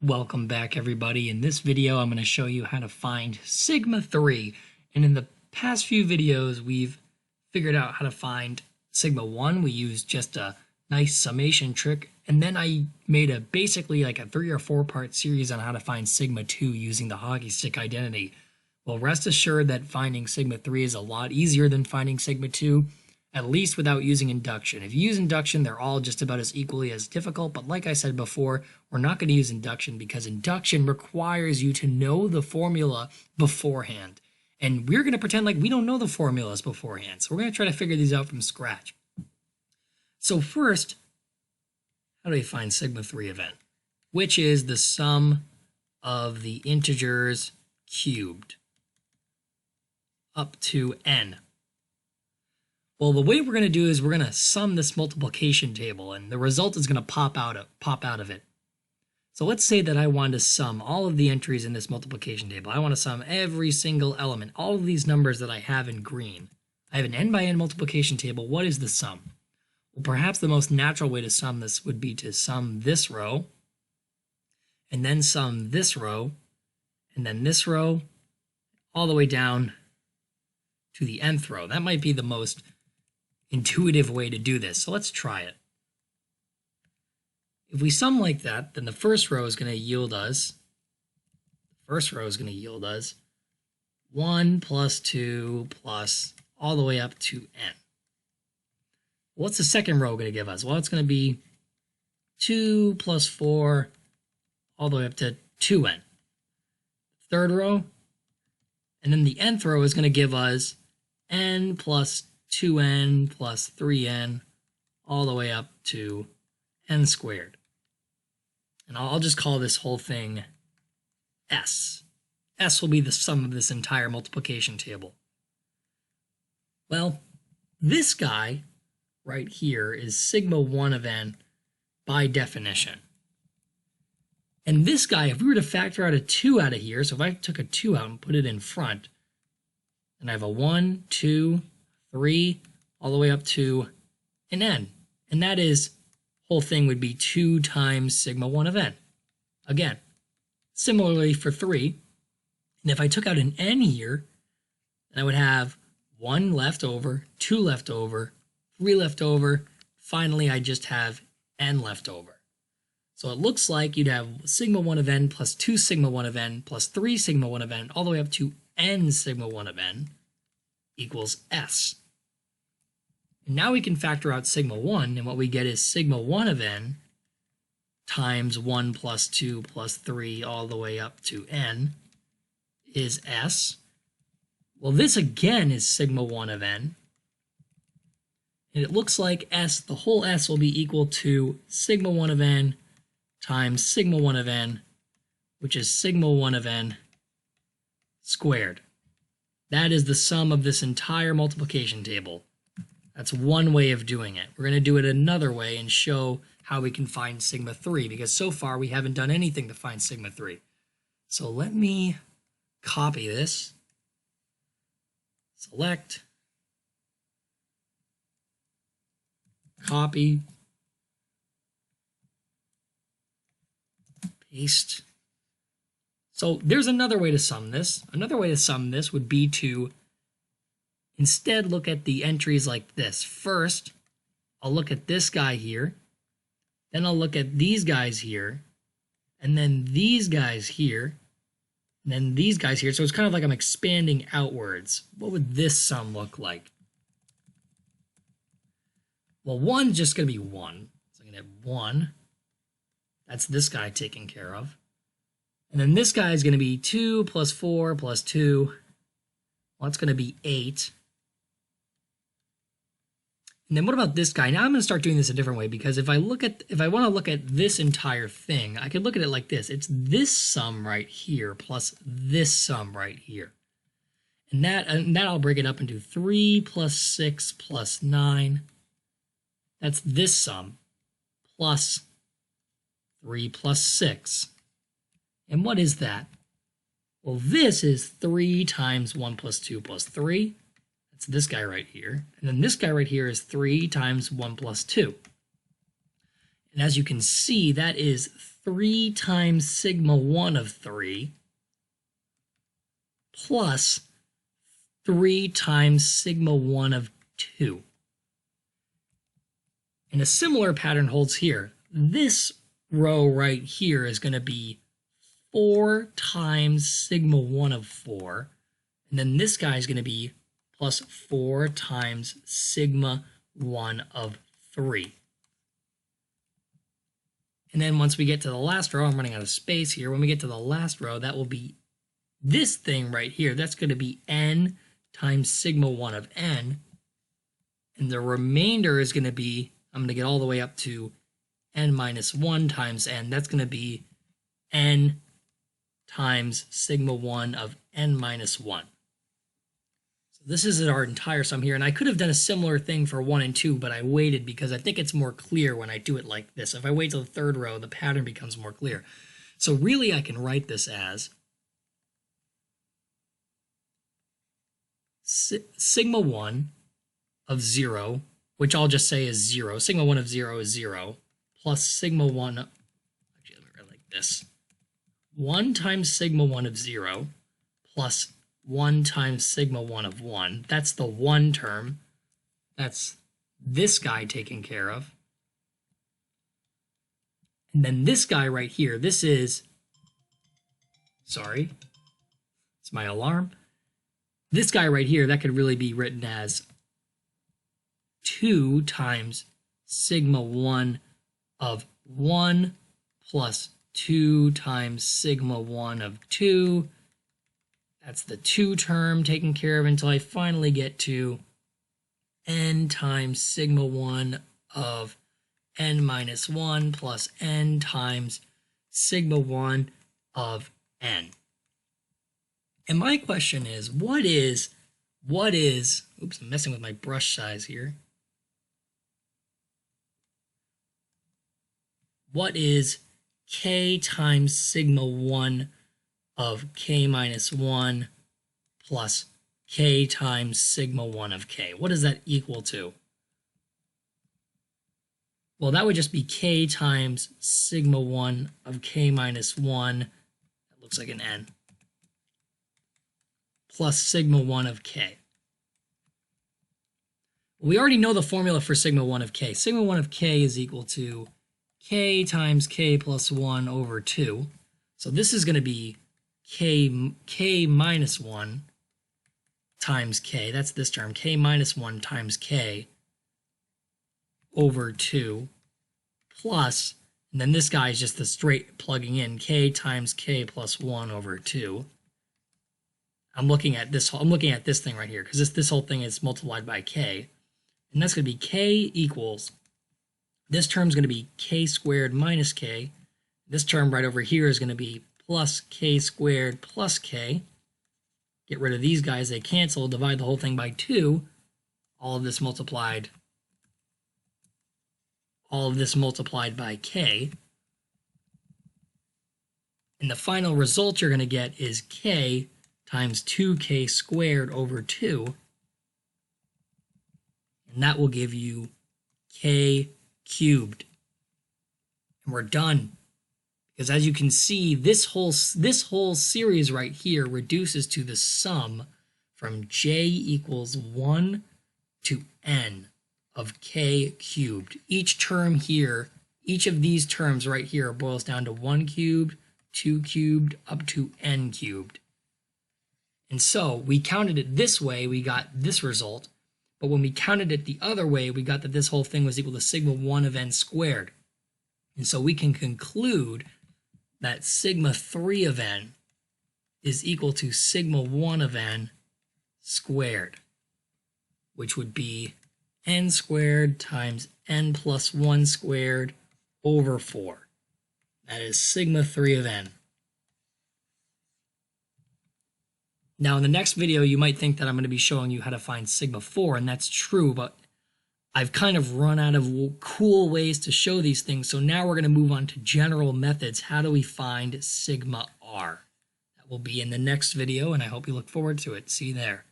Welcome back, everybody. In this video, I'm going to show you how to find sigma 3. And in the past few videos, we've figured out how to find sigma 1. We used just a nice summation trick. And then I made basically like a 3 or 4 part series on how to find sigma 2 using the hockey stick identity. Well, rest assured that finding sigma 3 is a lot easier than finding sigma 2. At least without using induction. If you use induction, they're all just about as equally as difficult, but like I said before, we're not going to use induction because induction requires you to know the formula beforehand. And we're going to pretend like we don't know the formulas beforehand, so we're going to try to figure these out from scratch. So first, how do we find sigma 3 event? Which is the sum of the integers cubed up to n. Well, the way we're going to do is we're going to sum this multiplication table, and the result is going to pop out of it. So let's say that I want to sum all of the entries in this multiplication table. I want to sum every single element, all of these numbers that I have in green. I have an n by n multiplication table. What is the sum? Well, perhaps the most natural way to sum this would be to sum this row, and then sum this row, and then this row, all the way down to the nth row. That might be the most intuitive way to do this. So let's try it. If we sum like that, then the first row is going to yield us 1 plus 2 plus all the way up to n. What's the second row going to give us? Well, it's going to be 2 plus 4 all the way up to 2n. Third row, and then the nth row is going to give us n plus 2n plus 3n all the way up to n squared. And I'll just call this whole thing S. S will be the sum of this entire multiplication table. Well, this guy right here is sigma 1 of n by definition. And this guy, if we were to factor out a 2 out of here, so if I took a 2 out and put it in front, and I have a 1, 2, 3, all the way up to an n. And that is, whole thing would be 2 times sigma 1 of n. Again, similarly for 3, and if I took out an n here, then I would have 1 left over, 2 left over, 3 left over, finally I just have n left over. So it looks like you'd have sigma 1 of n plus 2 sigma 1 of n plus 3 sigma 1 of n all the way up to n sigma 1 of n equals S. And now we can factor out sigma 1, and what we get is sigma 1 of n times 1 plus 2 plus 3 all the way up to n is S. Well, this again is sigma 1 of n. And it looks like S, the whole S will be equal to sigma 1 of n times sigma 1 of n, which is sigma 1 of n squared. That is the sum of this entire multiplication table. That's one way of doing it. We're going to do it another way and show how we can find sigma 3, because so far we haven't done anything to find sigma 3. So let me copy this, select, copy, paste. So there's another way to sum this. Another way to sum this would be to instead look at the entries like this. First, I'll look at this guy here, then I'll look at these guys here, and then these guys here, and then these guys here. So it's kind of like I'm expanding outwards. What would this sum look like? Well, 1's just going to be 1. So I'm going to have 1. That's this guy taken care of. And then this guy is going to be 2 plus 4 plus 2. Well, that's going to be 8. And then what about this guy? Now I'm going to start doing this a different way, because if I want to look at this entire thing, I could look at it like this. It's this sum right here plus this sum right here. And that I'll break it up into 3 plus 6 plus 9. That's this sum plus 3 plus 6. And what is that? Well, this is 3 times 1 plus 2 plus 3. That's this guy right here. And then this guy right here is 3 times 1 plus 2. And as you can see, that is 3 times sigma 1 of 3 plus 3 times sigma 1 of 2. And a similar pattern holds here. This row right here is going to be 4 times sigma 1 of 4. And then this guy is going to be plus 4 times sigma 1 of 3. And then once we get to the last row, I'm running out of space here. When we get to the last row, that will be this thing right here. That's going to be n times sigma 1 of n. And the remainder is going to be, I'm going to get all the way up to n minus 1 times n. That's going to be n times sigma 1 of n minus 1. So this is our entire sum here. And I could have done a similar thing for 1 and 2, but I waited because I think it's more clear when I do it like this. If I wait till the third row, the pattern becomes more clear. So really I can write this as sigma 1 of 0, which I'll just say is 0. Sigma 1 of 0 is 0, plus sigma 1, actually let me write it like this. 1 times sigma 1 of 0 plus 1 times sigma 1 of 1. That's the 1 term. That's this guy taken care of. And then this guy right here, this is, sorry, it's my alarm. This guy right here, that could really be written as 2 times sigma 1 of 1 plus 2 times sigma 1 of 2. That's the 2 term taken care of until I finally get to n times sigma 1 of n minus 1 plus n times sigma 1 of n. And my question is, what is, oops, I'm messing with my brush size here. What is k times sigma 1 of k minus 1 plus k times sigma 1 of k? What does that equal to? Well, that would just be k times sigma 1 of k minus 1, that looks like an n, plus sigma 1 of k. We already know the formula for sigma 1 of k. Sigma 1 of k is equal to k times k plus 1 over 2. So this is going to be k minus 1 times k. That's this term, k minus 1 times k over 2 plus, and then this guy is just the straight plugging in, k times k plus 1 over 2. I'm looking at this thing right here because this whole thing is multiplied by k. And that's going to be k equals, this term is going to be k squared minus k. This term right over here is going to be plus k squared plus k. Get rid of these guys, they cancel, divide the whole thing by 2. All of this multiplied by k. And the final result you're going to get is k times 2k squared over 2. And that will give you k cubed. And we're done. Because as you can see, this whole series right here reduces to the sum from j equals 1 to n of k cubed. Each term here, each of these terms right here boils down to 1 cubed, 2 cubed, up to n cubed. And so we counted it this way, we got this result. But when we counted it the other way, we got that this whole thing was equal to sigma 1 of n squared. And so we can conclude that sigma 3 of n is equal to sigma 1 of n squared, which would be n squared times n plus 1 squared over 4. That is sigma 3 of n. Now in the next video, you might think that I'm going to be showing you how to find sigma 4, and that's true, but I've kind of run out of cool ways to show these things, so now we're going to move on to general methods. How do we find sigma r? That will be in the next video, and I hope you look forward to it. See you there.